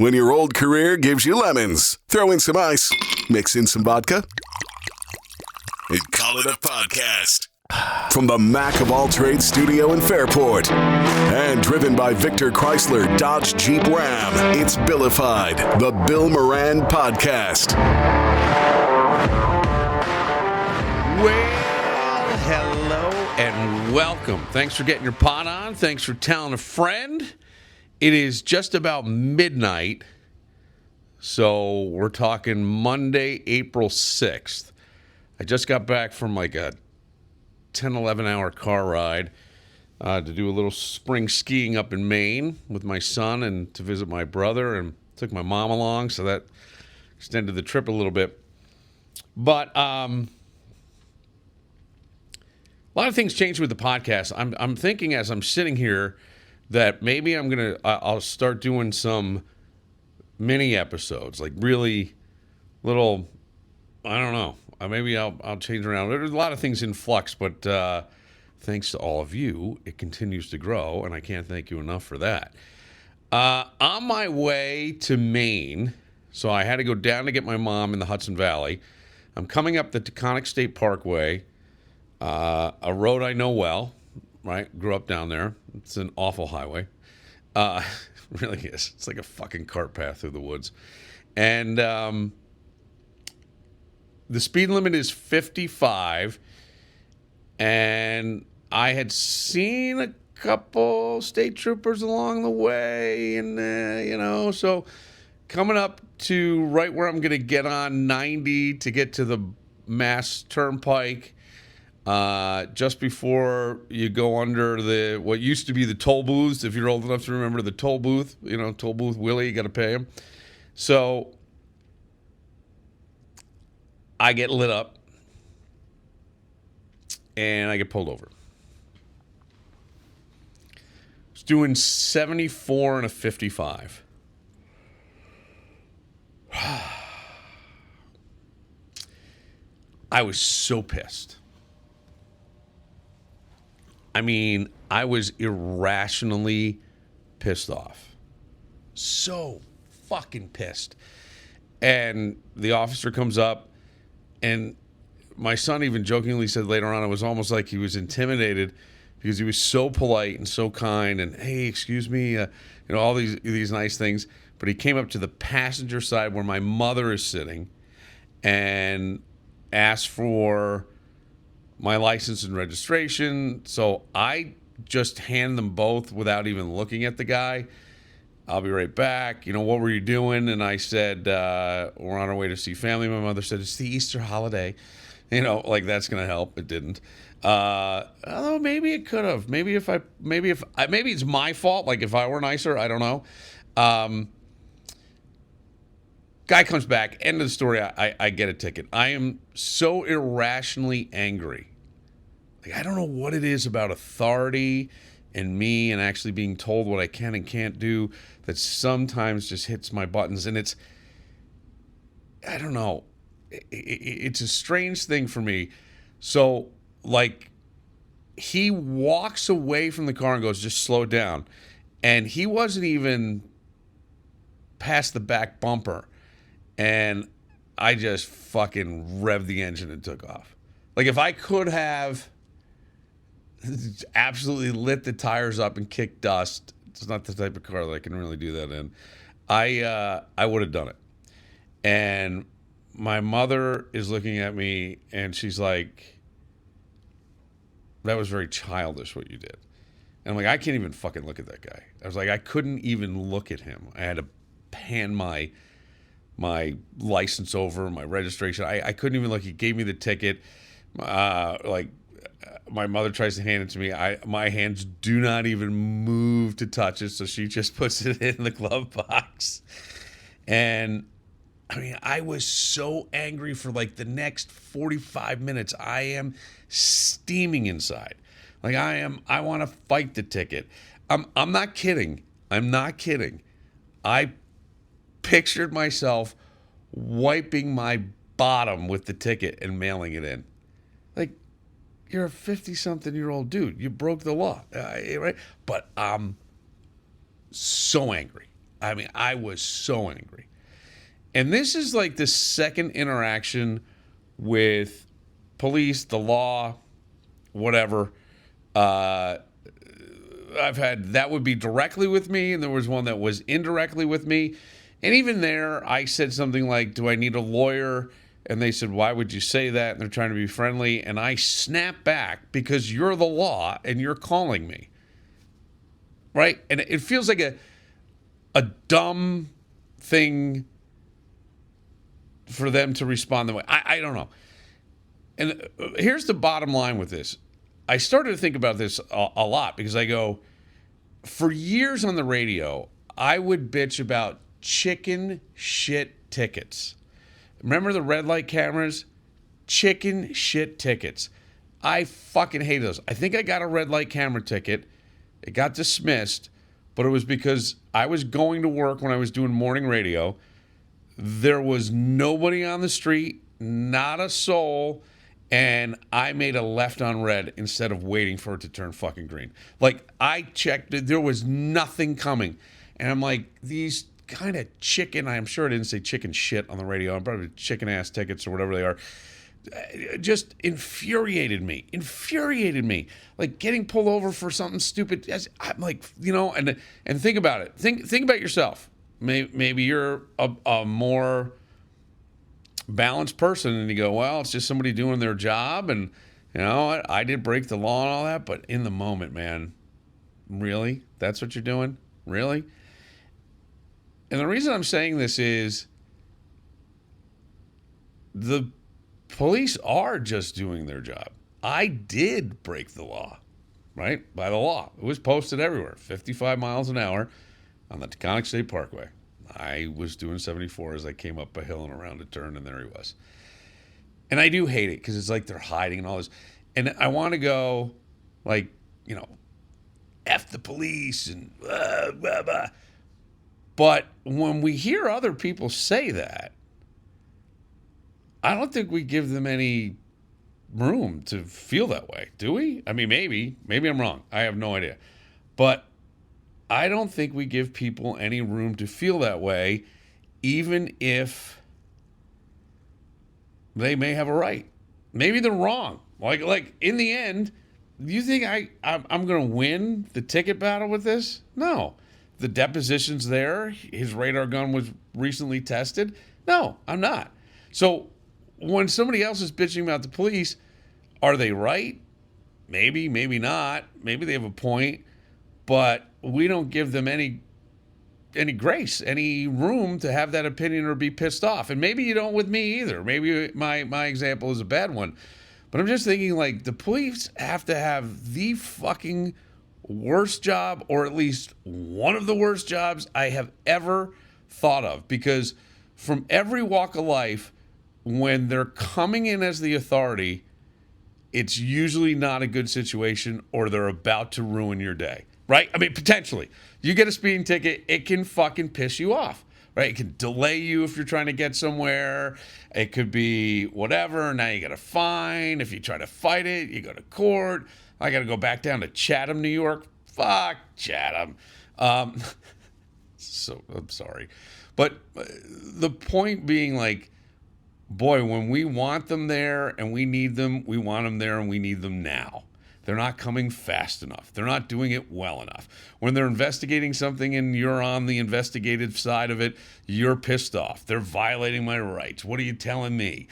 When your old career gives you lemons, throw in some ice, mix in some vodka, and call it a podcast. From the Mac of All Trades studio in Fairport, and driven by Victor Chrysler Dodge Jeep Ram, it's Billified, the Bill Moran Podcast. Well, hello and welcome. Thanks for getting your pot on. Thanks for telling a friend. It is just about midnight, so we're talking Monday, April 6th. I just got back from like a 10, 11-hour car ride to do a little spring skiing up in Maine with my son and to visit my brother, and took my mom along, so that extended the trip a little bit. But a lot of things changed with the podcast. I'm thinking as I'm sitting here that maybe I'll start doing some mini episodes, like really little, I don't know. Maybe I'll change around. There's a lot of things in flux, but thanks to all of you, it continues to grow, and I can't thank you enough for that. On my way to Maine, so I had to go down to get my mom in the Hudson Valley. I'm coming up the Taconic State Parkway, a road I know well, right? Grew up down there. It's an awful highway. It really is. It's like a fucking cart path through the woods. And the speed limit is 55. And I had seen a couple state troopers along the way. And, so coming up to right where I'm going to get on 90 to get to the Mass Turnpike, just before you go under what used to be the toll booths, if you're old enough to remember the toll booth, toll booth Willie, you got to pay him. So I get lit up and I get pulled over. I was doing 74 and a 55. I was so pissed. I mean, I was irrationally pissed off. So fucking pissed. And the officer comes up, and my son even jokingly said later on, it was almost like he was intimidated because he was so polite and so kind and, hey, excuse me, all these nice things. But he came up to the passenger side where my mother is sitting and asked for my license and registration. So I just hand them both without even looking at the guy. I'll be right back. What were you doing? And I said, we're on our way to see family. My mother said, it's the Easter holiday. Like that's going to help. It didn't. Although maybe it could have. Maybe it's my fault. Like if I were nicer, I don't know. Guy comes back. End of the story. I get a ticket. I am so irrationally angry. Like, I don't know what it is about authority and me and actually being told what I can and can't do that sometimes just hits my buttons. And I don't know. It's a strange thing for me. So, like, he walks away from the car and goes, just slow down. And he wasn't even past the back bumper. And I just fucking revved the engine and took off. Like, if I could have absolutely lit the tires up and kicked dust, it's not the type of car that I can really do that in, I would have done it. And my mother is looking at me and she's like, that was very childish what you did. And I'm like, I can't even fucking look at that guy. I was like, I couldn't even look at him. I had to pan my license over, my registration. I couldn't even look. He gave me the ticket. My mother tries to hand it to me. My hands do not even move to touch it, so she just puts it in the glove box. And I mean, I was so angry for like the next 45 minutes. I am steaming inside. Like I want to fight the ticket. I'm not kidding. I'm not kidding. I pictured myself wiping my bottom with the ticket and mailing it in. Like, you're a 50-something-year-old dude. You broke the law, right? But I'm so angry. I mean, I was so angry. And this is like the second interaction with police, the law, whatever. I've had that would be directly with me, and there was one that was indirectly with me. And even there, I said something like, do I need a lawyer? And they said, why would you say that? And they're trying to be friendly. And I snapped back because you're the law and you're calling me. Right? And it feels like a dumb thing for them to respond the way. I don't know. And here's the bottom line with this. I started to think about this a lot because I go, for years on the radio, I would bitch about chicken shit tickets. Remember the red light cameras? Chicken shit tickets. I fucking hate those. I think I got a red light camera ticket. It got dismissed, but it was because I was going to work when I was doing morning radio. There was nobody on the street, not a soul. And I made a left on red instead of waiting for it to turn fucking green. Like, I checked it. There was nothing coming. And I'm like, these kind of chicken, I'm sure I didn't say chicken shit on the radio. I'm probably chicken ass tickets or whatever they are. Just infuriated me. Like getting pulled over for something stupid. I'm like, and think about it. Think about yourself. Maybe you're a more balanced person and you go, well, it's just somebody doing their job, and I did break the law and all that, but in the moment, man, really? That's what you're doing? Really? And the reason I'm saying this is the police are just doing their job. I did break the law, right? By the law. It was posted everywhere, 55 miles an hour on the Taconic State Parkway. I was doing 74 as I came up a hill and around a turn, and there he was. And I do hate it because it's like they're hiding and all this. And I want to go, like, F the police and blah, blah, blah. But when we hear other people say that, I don't think we give them any room to feel that way, do we? I mean, maybe I'm wrong. I have no idea. But I don't think we give people any room to feel that way, even if they may have a right. Maybe they're wrong. Like in the end, do you think I'm going to win the ticket battle with this? No. The deposition's there. His radar gun was recently tested. No, I'm not. So when somebody else is bitching about the police, are they right? Maybe, maybe not. Maybe they have a point. But we don't give them any grace, any room to have that opinion or be pissed off. And maybe you don't with me either. Maybe my example is a bad one. But I'm just thinking, like, the police have to have the fucking worst job, or at least one of the worst jobs I have ever thought of. Because from every walk of life, when they're coming in as the authority, it's usually not a good situation, or they're about to ruin your day. Right? I mean, potentially. You get a speeding ticket, it can fucking piss you off. Right? It can delay you if you're trying to get somewhere. It could be whatever. Now you got a fine. If you try to fight it, you go to court. I got to go back down to Chatham, New York. Fuck Chatham. So I'm sorry. But the point being, like, boy, when we want them there and we need them, we want them there and we need them now. They're not coming fast enough. They're not doing it well enough. When they're investigating something and you're on the investigative side of it, you're pissed off. They're violating my rights. What are you telling me?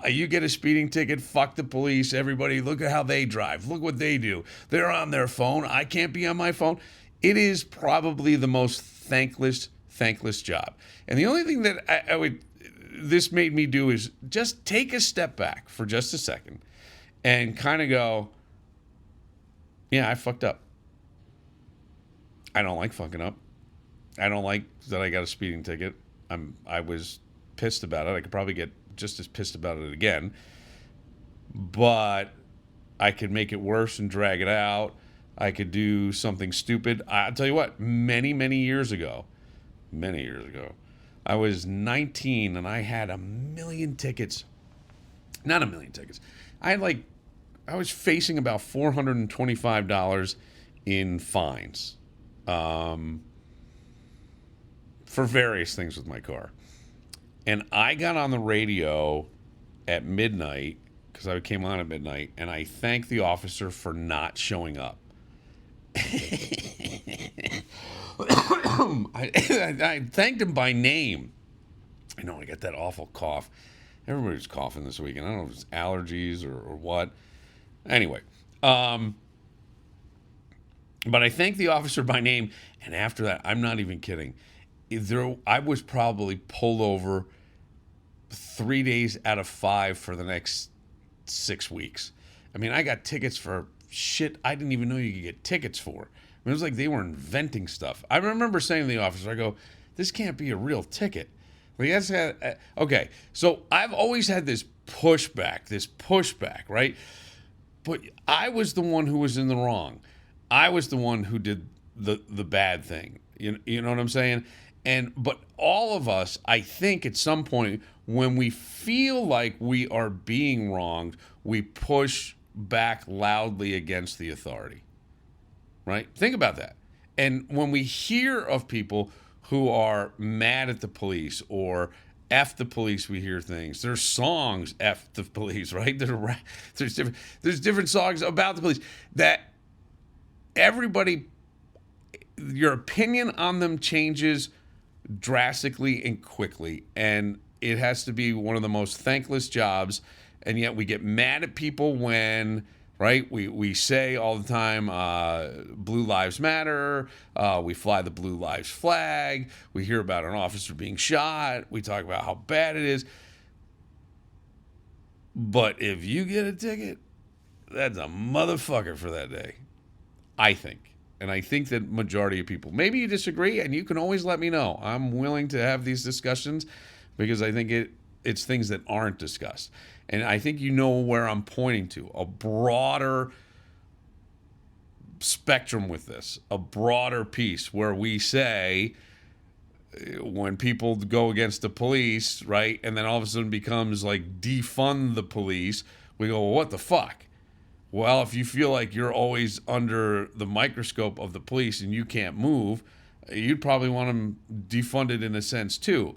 You get a speeding ticket, fuck the police. Everybody, look at how they drive. Look what they do. They're on their phone. I can't be on my phone. It is probably the most thankless job. And the only thing that this made me do is just take a step back for just a second and kind of go, yeah, I fucked up. I don't like fucking up. I don't like that I got a speeding ticket. I was pissed about it. I could probably get just as pissed about it again. But I could make it worse and drag it out. I could do something stupid. I'll tell you what, many years ago, I was 19 and I had a million tickets. Not a million tickets. I was facing about $425 in fines. for various things with my car. And I got on the radio at midnight, because I came on at midnight, and I thanked the officer for not showing up. I thanked him by name. I know I got that awful cough. Everybody's coughing this weekend. I don't know if it's allergies or what. Anyway, but I thanked the officer by name, and after that, I'm not even kidding. I was probably pulled over 3 days out of 5 for the next 6 weeks. I mean, I got tickets for shit I didn't even know you could get tickets for. I mean, it was like they were inventing stuff. I remember saying to the officer, I go, this can't be a real ticket. Okay, so I've always had this pushback, right? But I was the one who was in the wrong. I was the one who did the bad thing. You know what I'm saying? But all of us, I think at some point, when we feel like we are being wronged, we push back loudly against the authority. Right? Think about that. And when we hear of people who are mad at the police or F the police, we hear things. There's songs F the police, right? There's different songs about the police that everybody, your opinion on them changes drastically and quickly. And it has to be one of the most thankless jobs. And yet we get mad at people when... Right? We say all the time, Blue Lives Matter. We fly the Blue Lives flag. We hear about an officer being shot. We talk about how bad it is. But if you get a ticket, that's a motherfucker for that day, I think. And I think that majority of people, maybe you disagree, and you can always let me know. I'm willing to have these discussions because I think it's things that aren't discussed. And I think you know where I'm pointing to, a broader spectrum with this, a broader piece where we say when people go against the police, right, and then all of a sudden becomes like defund the police, we go, well, what the fuck? Well, if you feel like you're always under the microscope of the police and you can't move, you'd probably want them defunded in a sense too.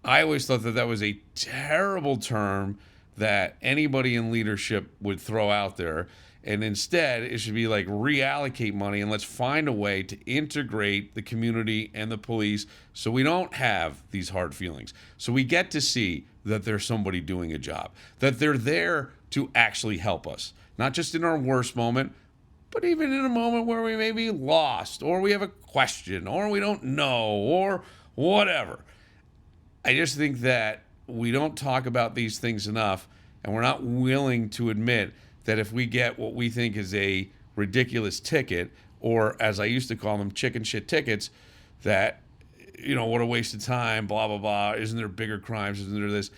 I always thought that was a terrible term that anybody in leadership would throw out there. And instead, it should be like reallocate money and let's find a way to integrate the community and the police so we don't have these hard feelings. So we get to see that there's somebody doing a job, that they're there to actually help us, not just in our worst moment, but even in a moment where we may be lost or we have a question or we don't know or whatever. I just think that we don't talk about these things enough, and we're not willing to admit that if we get what we think is a ridiculous ticket, or as I used to call them, chicken shit tickets, that, what a waste of time, blah, blah, blah. Isn't there bigger crimes? Isn't there this?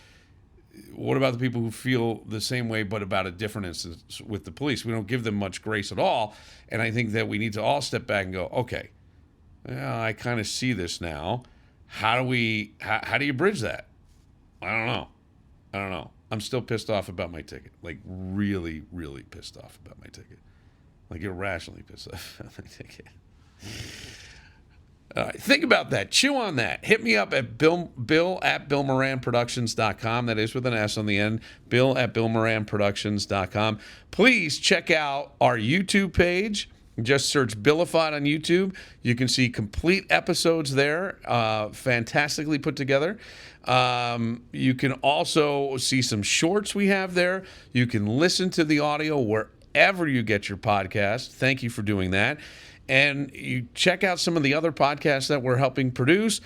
What about the people who feel the same way but about a different instance with the police? We don't give them much grace at all, and I think that we need to all step back and go, okay, I kind of see this now. How do you bridge that? I don't know. I'm still pissed off about my ticket. Like, really, really pissed off about my ticket. Like, irrationally pissed off about my ticket. Think about that. Chew on that. Hit me up at Bill at BillMoranProductions.com. That is with an S on the end. Bill at BillMoranProductions.com. Please check out our YouTube page. Just search Billified on YouTube. You can see complete episodes there, fantastically put together. You can also see some shorts we have there. You can listen to the audio wherever you get your podcast. Thank you for doing that. And you check out some of the other podcasts that we're helping produce.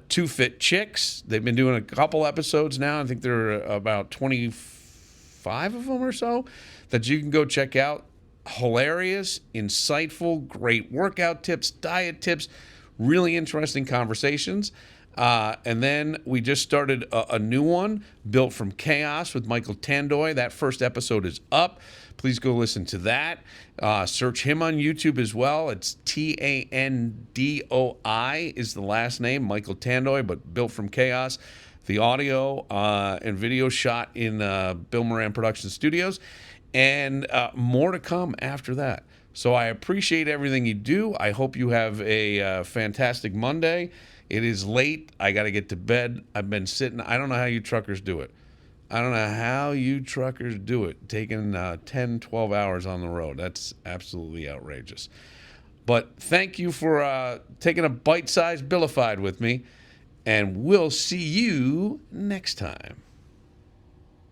Two Fit Chicks. They've been doing a couple episodes now. I think there are about 25 of them or so that you can go check out. Hilarious, insightful, great workout tips, diet tips, really interesting conversations. And then we just started a new one, Built from Chaos with Michael Tandoy. That first episode is up. Please go listen to that. Search him on YouTube as well. It's Tandoi is the last name, Michael Tandoy, but Built from Chaos. The audio and video shot in Bill Moran Production Studios. And more to come after that. So I appreciate everything you do. I hope you have a fantastic Monday. It is late. I got to get to bed. I've been sitting. I don't know how you truckers do it. I don't know how you truckers do it, taking 10, 12 hours on the road. That's absolutely outrageous. But thank you for taking a bite-sized Billified with me, and we'll see you next time.